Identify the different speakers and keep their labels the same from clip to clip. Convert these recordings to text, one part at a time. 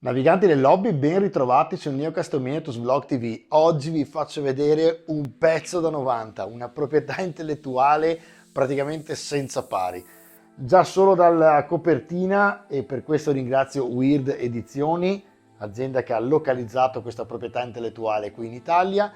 Speaker 1: Naviganti del lobby, ben ritrovati sul Neocastlematus Vlog TV. Oggi vi faccio vedere un pezzo da 90, una proprietà intellettuale praticamente senza pari. Già solo dalla copertina, e per questo ringrazio Weird Edizioni, azienda che ha localizzato questa proprietà intellettuale qui in Italia,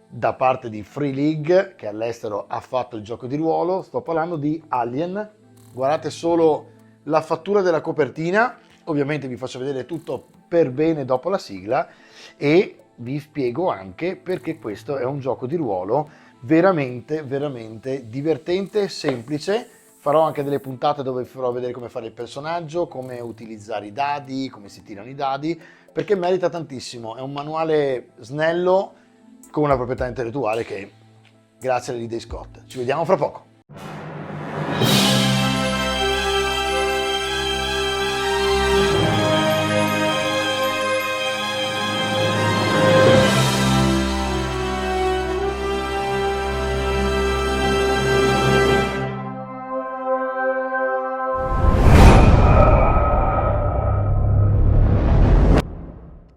Speaker 1: da parte di Free League, che all'estero ha fatto il gioco di ruolo. Sto parlando di Alien. Guardate solo la fattura della copertina. Ovviamente vi faccio vedere tutto per bene dopo la sigla e vi spiego anche perché questo è un gioco di ruolo veramente divertente, semplice. Farò anche delle puntate dove vi farò vedere come fare il personaggio, come utilizzare i dadi, come si tirano i dadi, perché merita tantissimo. È un manuale snello con una proprietà intellettuale che grazie a Ridley Scott. Ci vediamo fra poco.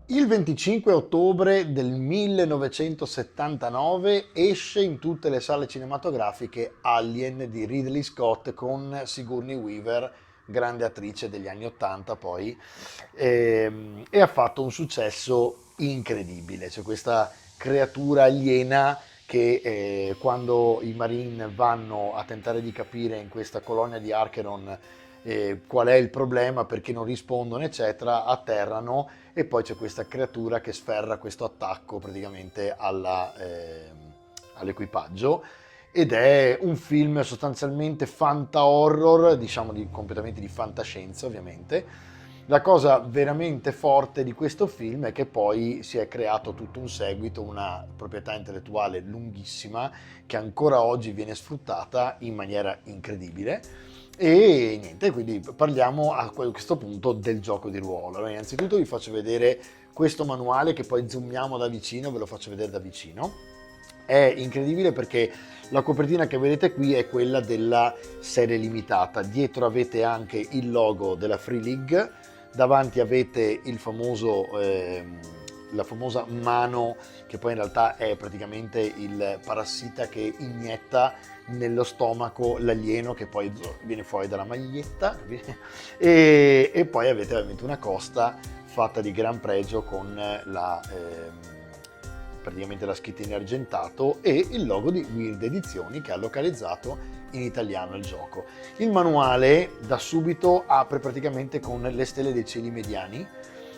Speaker 1: Il 25 ottobre del 1979 esce in tutte le sale cinematografiche Alien di Ridley Scott con Sigourney Weaver, grande attrice degli anni 80 poi, e ha fatto un successo incredibile. C'è questa creatura aliena che quando i Marine vanno a tentare di capire in questa colonia di Archeron qual è il problema, perché non rispondono, eccetera, atterrano e poi c'è questa creatura che sferra questo attacco praticamente all'equipaggio ed è un film sostanzialmente fanta-horror, diciamo completamente di fantascienza ovviamente. La cosa veramente forte di questo film è che poi si è creato tutto un seguito, una proprietà intellettuale lunghissima che ancora oggi viene sfruttata in maniera incredibile. E niente, quindi parliamo a questo punto del gioco di ruolo. Allora, innanzitutto vi faccio vedere questo manuale che poi zoomiamo da vicino, ve lo faccio vedere da vicino. È incredibile perché la copertina che vedete qui è quella della serie limitata. Dietro avete anche il logo della Free League, davanti avete il famoso, la famosa mano che poi in realtà è praticamente il parassita che inietta nello stomaco l'alieno che poi viene fuori dalla maglietta e poi avete veramente una costa fatta di gran pregio con praticamente la scritta in argentato e il logo di Weird Edizioni che ha localizzato in italiano il gioco. Il manuale da subito apre praticamente con le stelle dei cieli mediani,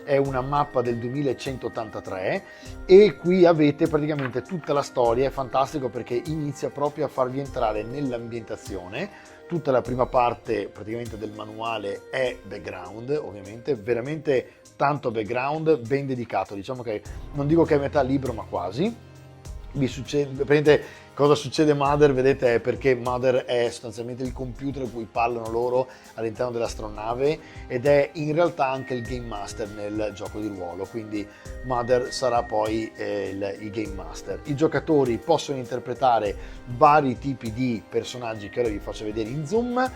Speaker 1: è una mappa del 2183 e qui avete praticamente tutta la storia. È fantastico perché inizia proprio a farvi entrare nell'ambientazione. Tutta la prima parte praticamente del manuale è background, ovviamente, veramente tanto background, ben dedicato. Diciamo che non dico che è metà libro, ma quasi. Vi succede, cosa succede Mother, vedete, è perché Mother è sostanzialmente il computer a cui parlano loro all'interno dell'astronave ed è in realtà anche il game master nel gioco di ruolo, quindi Mother sarà poi il game master. I giocatori possono interpretare vari tipi di personaggi che ora vi faccio vedere in zoom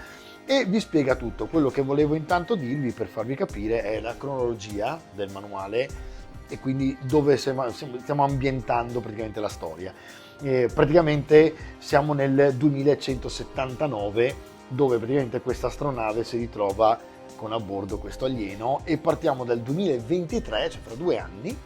Speaker 1: e vi spiega tutto. Quello che volevo intanto dirvi per farvi capire è la cronologia del manuale e quindi dove stiamo ambientando praticamente la storia. Praticamente siamo nel 2179 dove praticamente questa astronave si ritrova con a bordo questo alieno e partiamo dal 2023, cioè fra 2 anni,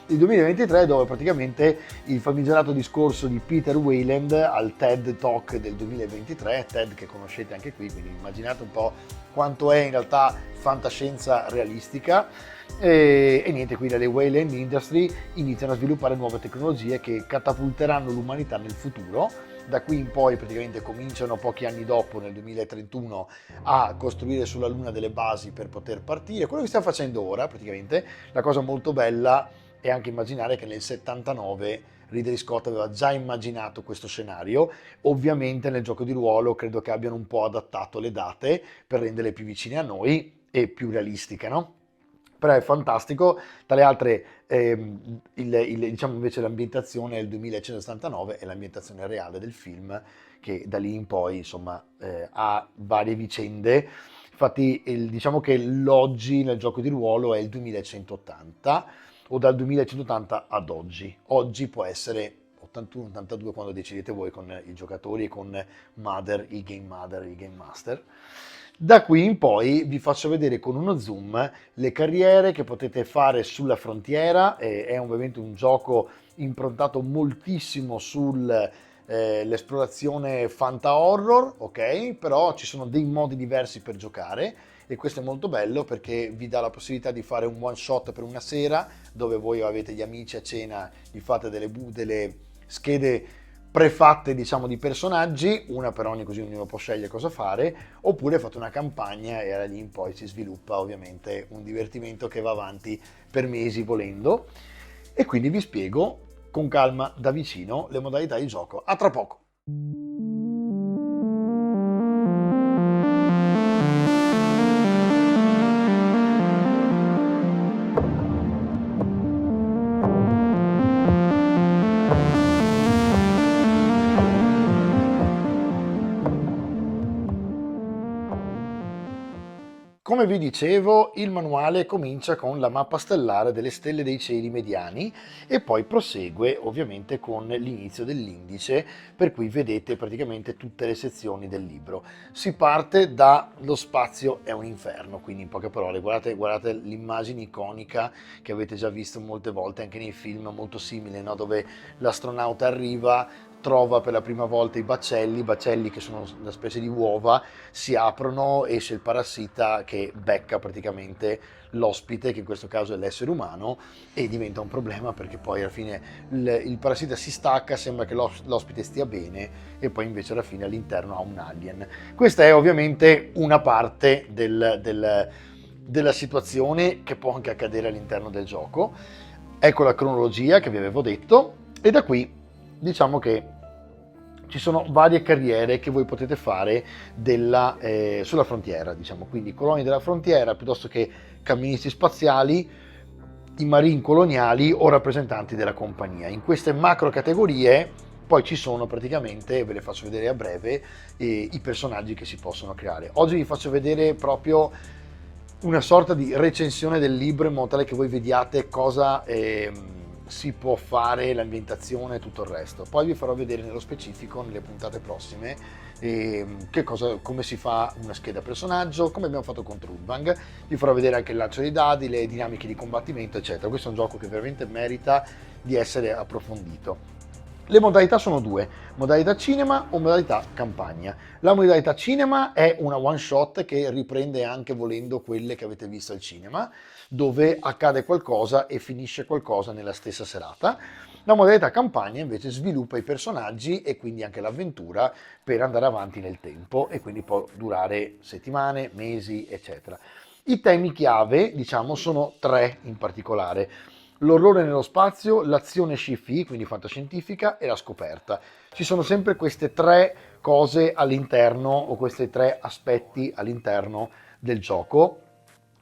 Speaker 1: il 2023 dove praticamente il famigerato discorso di Peter Weyland al TED Talk del 2023, TED che conoscete anche qui, quindi immaginate un po' quanto è in realtà fantascienza realistica. E niente, quindi le Weyland Industry iniziano a sviluppare nuove tecnologie che catapulteranno l'umanità nel futuro. Da qui in poi praticamente cominciano pochi anni dopo, nel 2031, a costruire sulla Luna delle basi per poter partire. Quello che stiamo facendo ora, praticamente, la cosa molto bella è anche immaginare che nel 79 Ridley Scott aveva già immaginato questo scenario. Ovviamente nel gioco di ruolo credo che abbiano un po' adattato le date per renderle più vicine a noi e più realistiche, no? Però è fantastico. Tra le altre, diciamo invece l'ambientazione del 2179 è l'ambientazione reale del film, che da lì in poi insomma ha varie vicende. Infatti diciamo che l'oggi nel gioco di ruolo è il 2180 o dal 2180 ad oggi. Oggi può essere 81-82 quando decidete voi con i giocatori e con Mother, il Game Master. Da qui in poi vi faccio vedere con uno zoom le carriere che potete fare sulla frontiera. È ovviamente un gioco improntato moltissimo sull'esplorazione fanta horror, ok? Però ci sono dei modi diversi per giocare e questo è molto bello perché vi dà la possibilità di fare un one shot per una sera dove voi avete gli amici a cena, gli fate delle schede prefatte diciamo di personaggi, una per ogni, così ognuno può scegliere cosa fare, oppure fate una campagna e da lì in poi si sviluppa ovviamente un divertimento che va avanti per mesi volendo. E quindi vi spiego con calma da vicino le modalità di gioco. A tra poco! Come vi dicevo, il manuale comincia con la mappa stellare delle stelle dei cieli mediani e poi prosegue ovviamente con l'inizio dell'indice, per cui vedete praticamente tutte le sezioni del libro. Si parte dallo spazio è un inferno, quindi in poche parole guardate l'immagine iconica che avete già visto molte volte anche nei film, molto simile, no? Dove l'astronauta arriva, trova per la prima volta i bacelli che sono una specie di uova, si aprono, esce il parassita che becca praticamente l'ospite, che in questo caso è l'essere umano, e diventa un problema perché poi alla fine il parassita si stacca, sembra che l'ospite stia bene e poi invece alla fine all'interno ha un alien. Questa è ovviamente una parte della situazione che può anche accadere all'interno del gioco. Ecco la cronologia che vi avevo detto e da qui diciamo che ci sono varie carriere che voi potete fare sulla frontiera, diciamo, quindi coloni della frontiera piuttosto che camministi spaziali, i marine coloniali o rappresentanti della compagnia. In queste macro categorie poi ci sono praticamente, ve le faccio vedere a breve, i personaggi che si possono creare. Oggi vi faccio vedere proprio una sorta di recensione del libro in modo tale che voi vediate cosa si può fare, l'ambientazione e tutto il resto. Poi vi farò vedere nello specifico nelle puntate prossime come si fa una scheda personaggio, come abbiamo fatto con Trudvang. Vi farò vedere anche il lancio dei dadi, le dinamiche di combattimento eccetera. Questo è un gioco che veramente merita di essere approfondito. Le modalità sono due, modalità cinema o modalità campagna. La modalità cinema è una one shot che riprende anche volendo quelle che avete visto al cinema, dove accade qualcosa e finisce qualcosa nella stessa serata. La modalità campagna invece sviluppa i personaggi e quindi anche l'avventura per andare avanti nel tempo e quindi può durare settimane, mesi, eccetera. I temi chiave, diciamo, sono tre in particolare: l'orrore nello spazio, l'azione sci-fi, quindi fantascientifica, e la scoperta. Ci sono sempre queste tre cose all'interno, o questi tre aspetti all'interno del gioco,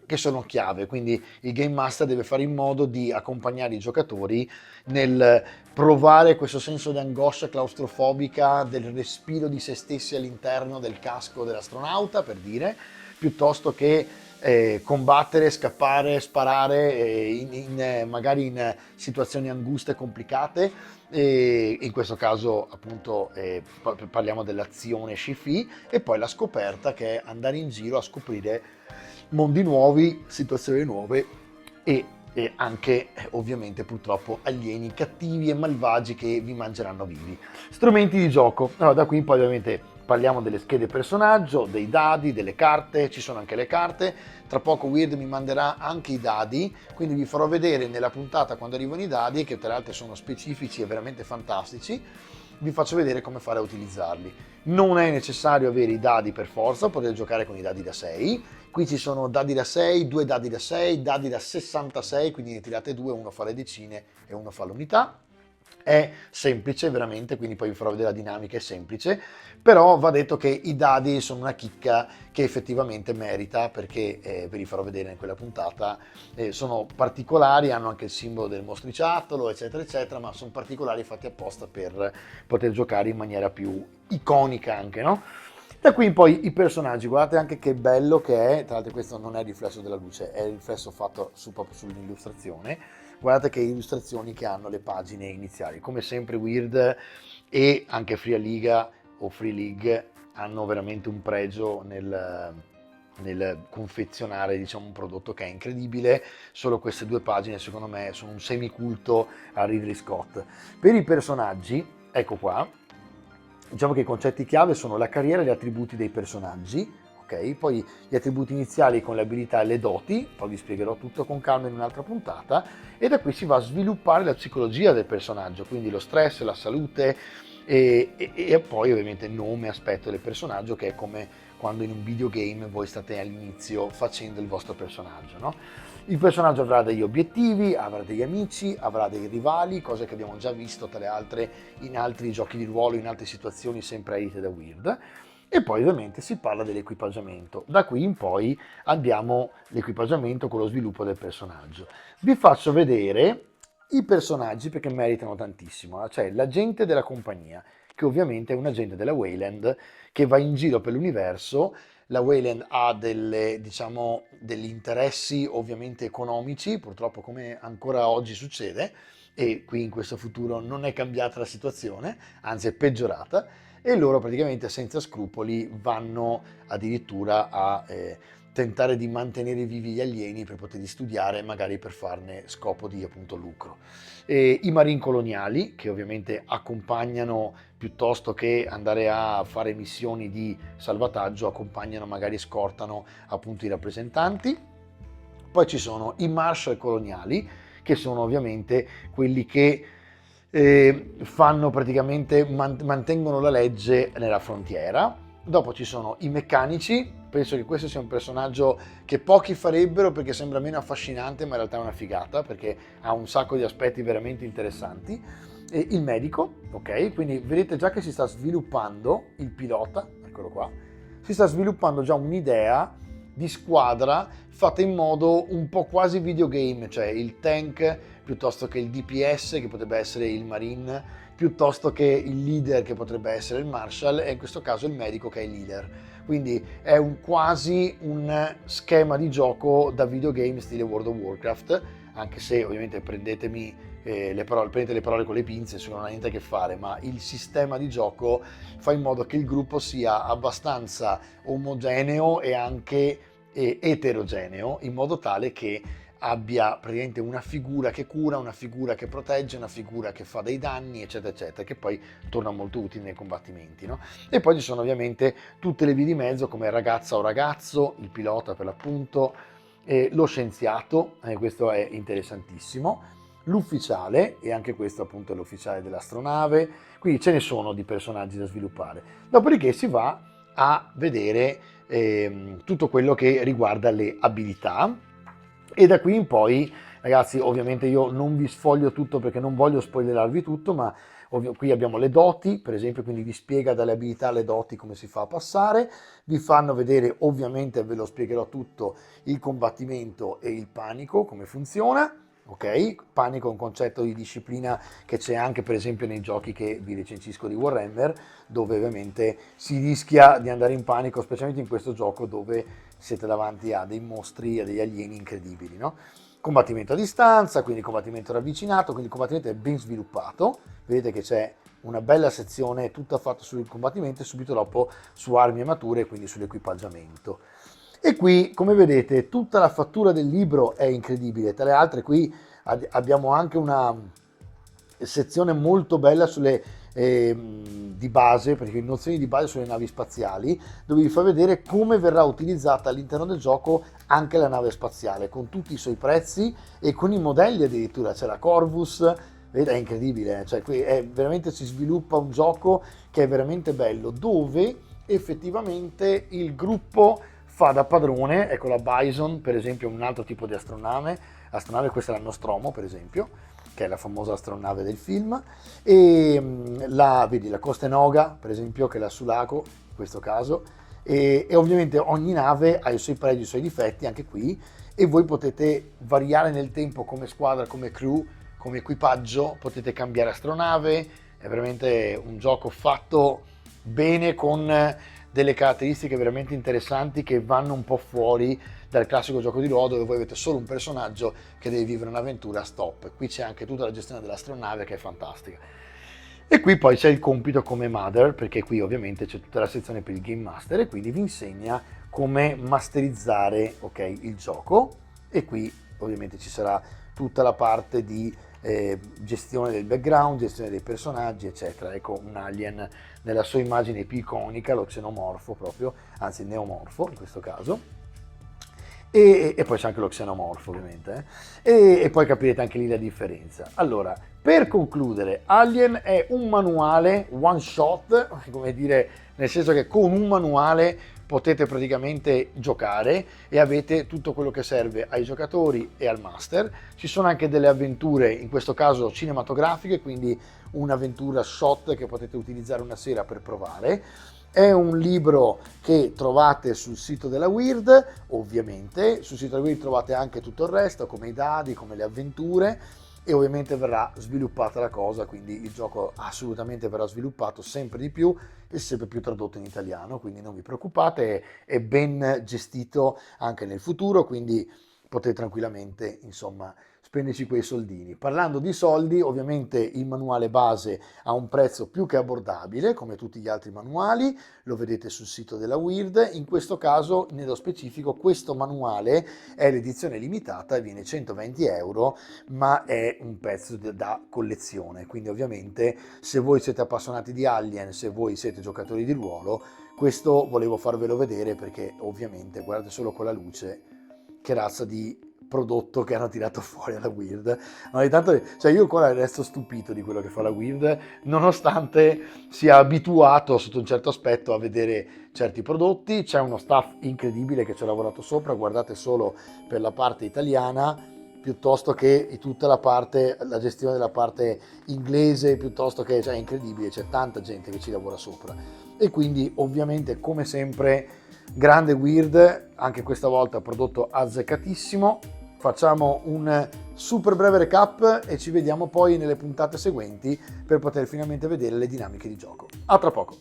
Speaker 1: che sono chiave, quindi il Game Master deve fare in modo di accompagnare i giocatori nel provare questo senso di angoscia claustrofobica del respiro di se stessi all'interno del casco dell'astronauta, per dire, piuttosto che combattere, scappare, sparare magari in situazioni anguste e complicate. E in questo caso appunto parliamo dell'azione sci-fi, e poi la scoperta, che è andare in giro a scoprire mondi nuovi, situazioni nuove e anche ovviamente purtroppo alieni cattivi e malvagi che vi mangeranno vivi. Strumenti di gioco. Allora, da qui in poi ovviamente parliamo delle schede personaggio, dei dadi, delle carte, ci sono anche le carte. Tra poco Weird mi manderà anche i dadi, quindi vi farò vedere nella puntata quando arrivano i dadi, che tra l'altro sono specifici e veramente fantastici. Vi faccio vedere come fare a utilizzarli. Non è necessario avere i dadi per forza, potete giocare con i dadi da 6. Qui ci sono dadi da 6, due dadi da 6, dadi da 66, quindi ne tirate due, uno fa le decine e uno fa l'unità. È semplice veramente, quindi poi vi farò vedere la dinamica, è semplice, però va detto che i dadi sono una chicca che effettivamente merita, perché ve li farò vedere in quella puntata, sono particolari, hanno anche il simbolo del mostriciattolo eccetera eccetera, ma sono particolari, fatti apposta per poter giocare in maniera più iconica anche, no? Da qui in poi i personaggi, guardate anche che bello che è, tra l'altro questo non è il riflesso della luce, è il riflesso fatto proprio sull'illustrazione, guardate che illustrazioni che hanno le pagine iniziali, come sempre Weird e anche Free Liga o Free League hanno veramente un pregio nel confezionare, diciamo, un prodotto che è incredibile. Solo queste due pagine secondo me sono un semiculto a Ridley Scott. Per i personaggi, ecco qua, diciamo che i concetti chiave sono la carriera e gli attributi dei personaggi, ok? Poi gli attributi iniziali con le abilità e le doti, poi vi spiegherò tutto con calma in un'altra puntata, e da qui si va a sviluppare la psicologia del personaggio, quindi lo stress, la salute e poi ovviamente nome, aspetto del personaggio, che è come quando in un videogame voi state all'inizio facendo il vostro personaggio, no? Il personaggio avrà degli obiettivi, avrà degli amici, avrà dei rivali, cose che abbiamo già visto tra le altre in altri giochi di ruolo, in altre situazioni sempre edite da Weird. E poi ovviamente si parla dell'equipaggiamento. Da qui in poi abbiamo l'equipaggiamento con lo sviluppo del personaggio. Vi faccio vedere i personaggi perché meritano tantissimo. C'è l'agente della compagnia, che ovviamente è un agente della Wayland che va in giro per l'universo. La Wayland ha diciamo, degli interessi ovviamente economici, purtroppo come ancora oggi succede, e qui in questo futuro non è cambiata la situazione, anzi è peggiorata, e loro praticamente senza scrupoli vanno addirittura a tentare di mantenere vivi gli alieni per poterli studiare, magari per farne scopo di appunto lucro. I marine coloniali, che ovviamente accompagnano piuttosto che andare a fare missioni di salvataggio, accompagnano, magari scortano appunto i rappresentanti. Poi ci sono i marshal coloniali, che sono ovviamente quelli che fanno praticamente, mantengono la legge nella frontiera. Dopo ci sono i meccanici, penso che questo sia un personaggio che pochi farebbero perché sembra meno affascinante, ma in realtà è una figata perché ha un sacco di aspetti veramente interessanti. E il medico, ok? Quindi vedete già che si sta sviluppando il pilota, eccolo qua, si sta sviluppando già un'idea di squadra fatta in modo un po' quasi videogame, cioè il tank piuttosto che il DPS che potrebbe essere il marine, piuttosto che il leader che potrebbe essere il marshal, e in questo caso il medico che è il leader. Quindi è quasi un schema di gioco da videogame stile World of Warcraft, anche se ovviamente prendete le parole con le pinze, non ha niente a che fare, ma il sistema di gioco fa in modo che il gruppo sia abbastanza omogeneo e anche eterogeneo, in modo tale che abbia praticamente una figura che cura, una figura che protegge, una figura che fa dei danni, eccetera, eccetera, che poi torna molto utile nei combattimenti, no? E poi ci sono ovviamente tutte le vie di mezzo, come ragazza o ragazzo, il pilota per l'appunto, lo scienziato, questo è interessantissimo, l'ufficiale, e anche questo appunto è l'ufficiale dell'astronave, quindi ce ne sono di personaggi da sviluppare. Dopodiché si va a vedere tutto quello che riguarda le abilità, e da qui in poi, ragazzi, ovviamente io non vi sfoglio tutto perché non voglio spoilerarvi tutto, ma qui abbiamo le doti, per esempio, quindi vi spiega dalle abilità alle doti come si fa a passare, vi fanno vedere, ovviamente ve lo spiegherò tutto, il combattimento e il panico, come funziona. Ok, panico è un concetto di disciplina che c'è anche per esempio nei giochi che vi recensisco di Warhammer, dove ovviamente si rischia di andare in panico, specialmente in questo gioco dove siete davanti a dei mostri, a degli alieni incredibili, no? Combattimento a distanza, quindi combattimento ravvicinato, quindi il combattimento è ben sviluppato, vedete che c'è una bella sezione tutta fatta sul combattimento e subito dopo su armi e mature, quindi sull'equipaggiamento. E qui, come vedete, tutta la fattura del libro è incredibile. Tra le altre, qui abbiamo anche una sezione molto bella di base, perché nozioni di base sulle navi spaziali, dove vi fa vedere come verrà utilizzata all'interno del gioco anche la nave spaziale, con tutti i suoi prezzi e con i modelli addirittura. C'è la Corvus, vedete, è incredibile, cioè qui veramente si sviluppa un gioco che è veramente bello, dove effettivamente il gruppo fa da padrone. Ecco la Bison, per esempio, un altro tipo di astronave, questa è la Nostromo, per esempio, che è la famosa astronave del film, e vedi la Costa Enoga, per esempio, che è la Sulaco, in questo caso, e ovviamente ogni nave ha i suoi pregi, i suoi difetti, anche qui, e voi potete variare nel tempo come squadra, come crew, come equipaggio, potete cambiare astronave. È veramente un gioco fatto bene, con delle caratteristiche veramente interessanti che vanno un po' fuori dal classico gioco di ruolo dove voi avete solo un personaggio che deve vivere un'avventura, stop. Qui c'è anche tutta la gestione dell'astronave che è fantastica. E qui poi c'è il compito come Mother, perché qui ovviamente c'è tutta la sezione per il Game Master e quindi vi insegna come masterizzare, ok, il gioco. E qui ovviamente ci sarà tutta la parte di gestione del background, gestione dei personaggi, eccetera. Ecco un alien nella sua immagine più iconica, lo xenomorfo proprio, anzi il neomorfo in questo caso. E poi c'è anche lo xenomorfo ovviamente, e poi capirete anche lì la differenza. Allora, per concludere, Alien è un manuale one shot, come dire, nel senso che con un manuale potete praticamente giocare e avete tutto quello che serve ai giocatori e al master. Ci sono anche delle avventure, in questo caso cinematografiche, quindi un'avventura shot che potete utilizzare una sera per provare. È un libro che trovate sul sito della Wyrd, ovviamente. Sul sito della Wyrd trovate anche tutto il resto, come i dadi, come le avventure, e ovviamente verrà sviluppata la cosa, quindi il gioco assolutamente verrà sviluppato sempre di più e sempre più tradotto in italiano, quindi non vi preoccupate, è ben gestito anche nel futuro, quindi potete tranquillamente, insomma, spenderci quei soldini. Parlando di soldi, ovviamente il manuale base ha un prezzo più che abbordabile, come tutti gli altri manuali, lo vedete sul sito della Wyrd. In questo caso, nello specifico, questo manuale è l'edizione limitata e viene 120 euro, ma è un pezzo da collezione, quindi ovviamente se voi siete appassionati di Alien, se voi siete giocatori di ruolo, questo volevo farvelo vedere perché ovviamente guardate solo con la luce che razza di prodotto che hanno tirato fuori alla Wyrd. Ogni tanto, cioè io ancora resto stupito di quello che fa la Wyrd, nonostante sia abituato sotto un certo aspetto a vedere certi prodotti. C'è uno staff incredibile che ci ha lavorato sopra, guardate solo per la parte italiana, piuttosto che tutta la parte, la gestione della parte inglese, piuttosto che, cioè è incredibile, c'è tanta gente che ci lavora sopra. E quindi ovviamente, come sempre, grande Wyrd, anche questa volta prodotto azzeccatissimo. Facciamo un super breve recap e ci vediamo poi nelle puntate seguenti per poter finalmente vedere le dinamiche di gioco. A tra poco!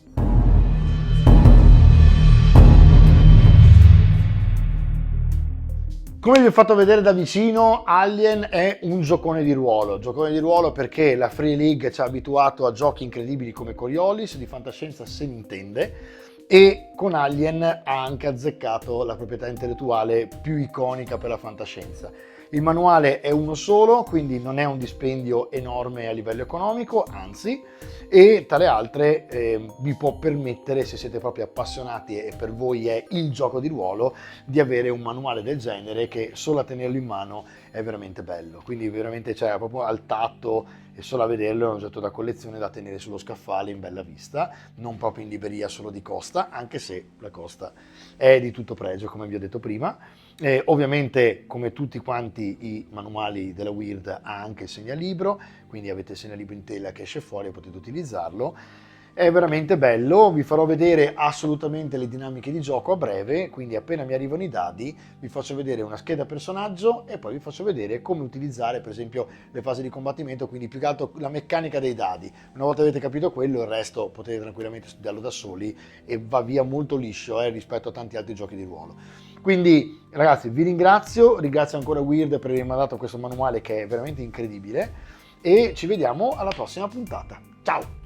Speaker 1: Come vi ho fatto vedere da vicino, Alien è un giocone di ruolo perché la Free League ci ha abituato a giochi incredibili come Coriolis, di fantascienza se ne intende, e con Alien ha anche azzeccato la proprietà intellettuale più iconica per la fantascienza. Il manuale è uno solo, quindi non è un dispendio enorme a livello economico, anzi, e tra le altre vi può permettere, se siete proprio appassionati e per voi è il gioco di ruolo, di avere un manuale del genere che solo a tenerlo in mano è veramente bello. Quindi veramente c'è proprio al tatto e solo a vederlo è un oggetto da collezione da tenere sullo scaffale in bella vista, non proprio in libreria solo di costa, anche se la costa è di tutto pregio, come vi ho detto prima. Ovviamente, come tutti quanti i manuali della Wyrd, ha anche il segnalibro, quindi avete il segnalibro in tela che esce fuori e potete utilizzarlo. È veramente bello, vi farò vedere assolutamente le dinamiche di gioco a breve, quindi appena mi arrivano i dadi vi faccio vedere una scheda personaggio e poi vi faccio vedere come utilizzare per esempio le fasi di combattimento, quindi più che altro la meccanica dei dadi. Una volta avete capito quello, il resto potete tranquillamente studiarlo da soli e va via molto liscio rispetto a tanti altri giochi di ruolo. Quindi ragazzi vi ringrazio ancora Wyrd per aver mandato questo manuale che è veramente incredibile e ci vediamo alla prossima puntata. Ciao!